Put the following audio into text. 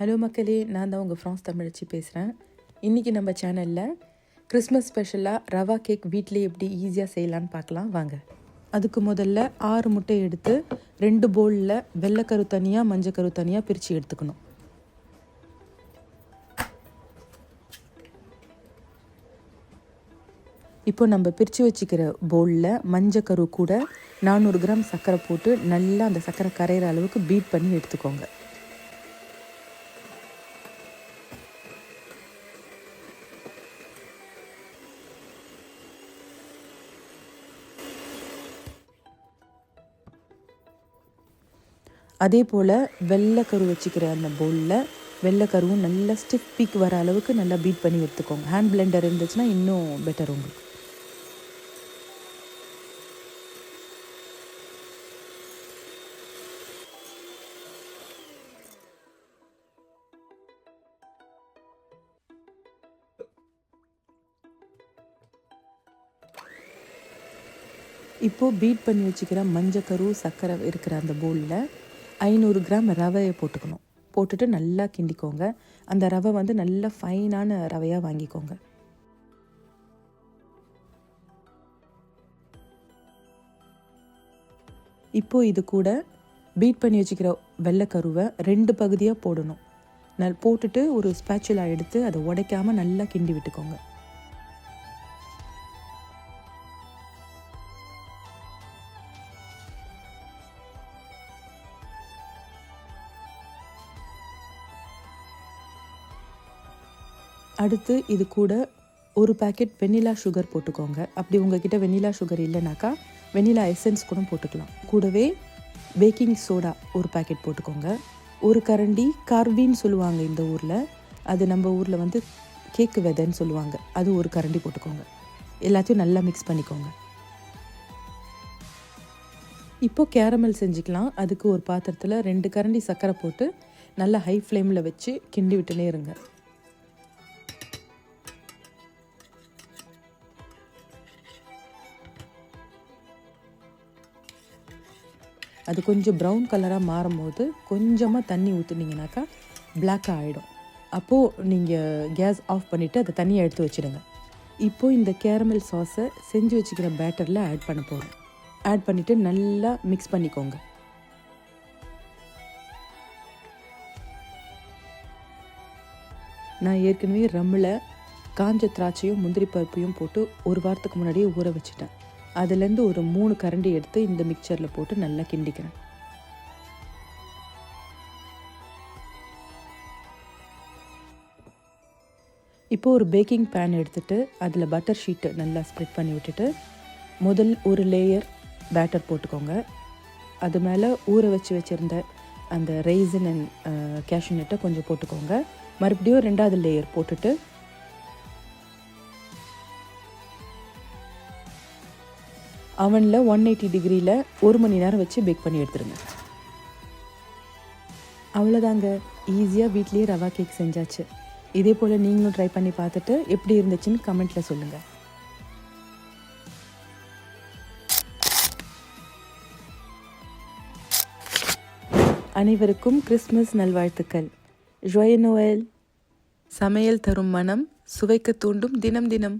Hello மக்களே, நான் தான் உங்கள் ஃப்ரான்ஸ் தமிழச்சி பேசுகிறேன். இன்றைக்கி நம்ம சேனலில் கிறிஸ்மஸ் ஸ்பெஷலாக ரவா கேக் வீட்டிலே எப்படி ஈஸியாக செய்யலான்னு பார்க்கலாம் வாங்க. அதுக்கு முதல்ல 6 முட்டை எடுத்து 2 பவுலில் வெள்ளைக்கரு தனியாக மஞ்சக்கரு தனியாக பிரித்து எடுத்துக்கணும். இப்போ நம்ம பிரித்து வச்சுக்கிற பவுலில் மஞ்சக்கரு கூட 400 கிராம் சர்க்கரை போட்டு நல்லா அந்த சர்க்கரை கரையிற அளவுக்கு பீட் பண்ணி எடுத்துக்கோங்க. அதே போல் வெள்ளைக்கரு வச்சுக்கிற அந்த பவுலில் வெள்ளைக்கருவும் நல்லா ஸ்டிஃப் பீக் வர அளவுக்கு நல்லா பீட் பண்ணி எடுத்துக்கோங்க. ஹேண்ட் பிளெண்டர் இருந்துச்சுன்னா இன்னும் பெட்டர் உங்களுக்கு. இப்போது பீட் பண்ணி வச்சுக்கிற மஞ்சக்கரு சர்க்கரை இருக்கிற அந்த பவுலில் 500 கிராம் ரவையை போட்டுக்கணும். போட்டுட்டு நல்லா கிண்டிக்கோங்க. அந்த ரவை வந்து நல்ல ஃபைனான ரவையாக வாங்கிக்கோங்க. இப்போது இது கூட பீட் பண்ணி வச்சுக்கிற வெள்ளைக்கருவை 2 பகுதியாக போடணும். போட்டுட்டு ஒரு ஸ்பேச்சுலா எடுத்து அதை உடைக்காமல் நல்லா கிண்டி விட்டுக்கோங்க. அடுத்து இது கூட ஒரு பேக்கெட் வெண்ணிலா சுகர் போட்டுக்கோங்க. அப்படி உங்ககிட்ட வெண்ணிலா சுகர் இல்லைனாக்கா வெண்ணிலா எசன்ஸ் கூட போட்டுக்கலாம். கூடவே பேக்கிங் சோடா ஒரு பேக்கெட் போட்டுக்கோங்க. ஒரு கரண்டி கார்வின்னு சொல்லுவாங்க இந்த ஊரில், அது நம்ம ஊரில் வந்து கேக்கு விதைன்னு சொல்லுவாங்க, அது ஒரு கரண்டி போட்டுக்கோங்க. எல்லாத்தையும் நல்லா மிக்ஸ் பண்ணிக்கோங்க. இப்போது கேரமல் செஞ்சுக்கலாம். அதுக்கு ஒரு பாத்திரத்தில் 2 கரண்டி சர்க்கரை போட்டு நல்லா ஹை ஃப்ளேமில் வச்சு கிண்டி விட்டுனே இருங்க. அது கொஞ்சம் ப்ரௌன் கலராக மாறும்போது கொஞ்சமாக தண்ணி ஊற்றுனீங்கனாக்கா பிளாக்காக ஆகிடும். அப்போது நீங்கள் கேஸ் ஆஃப் பண்ணிவிட்டு அதை தண்ணியை எடுத்து வச்சுடுங்க. இப்போது இந்த கேரமல் சாஸை செஞ்சு வச்சுக்கிற பேட்டரில் ஆட் பண்ண போகிறோம். ஆட் பண்ணிவிட்டு நல்லா மிக்ஸ் பண்ணிக்கோங்க. நான் ஏற்கனவே ரம்மில் காஞ்ச திராட்சையும் முந்திரி பருப்பையும் போட்டு ஒரு வாரத்துக்கு முன்னாடியே ஊற வச்சுட்டேன். அதுலேருந்து ஒரு 3 கரண்டி எடுத்து இந்த மிக்சரில் போட்டு நல்லா கிண்டிக்கிறேன். இப்போது ஒரு பேக்கிங் பேன் எடுத்துகிட்டு அதில் பட்டர் ஷீட்டு நல்லா ஸ்ப்ரெட் பண்ணி விட்டுட்டு முதல் ஒரு லேயர் பேட்டர் போட்டுக்கோங்க. அது மேலே ஊற வச்சுருந்த அந்த ரெய்சின் அண்ட் கேஷ்யூ நட்டை கொஞ்சம் போட்டுக்கோங்க. மறுபடியும் 2வது லேயர் போட்டுட்டு அவனில் 180 டிகிரியில் 1 மணி நேரம் வச்சு பேக் பண்ணி எடுத்துருங்க. அவ்வளோதாங்க, ஈஸியாக வீட்லேயே ரவா கேக் செஞ்சாச்சு. இதே போல் நீங்களும் ட்ரை பண்ணி பார்த்துட்டு எப்படி இருந்துச்சுன்னு கமெண்ட்டில் சொல்லுங்கள். அனைவருக்கும் கிறிஸ்மஸ் நல்வாழ்த்துக்கள். Zoe Noel. சமையல் தரும் மனம், சுவைக்க தூண்டும் தினம் தினம்.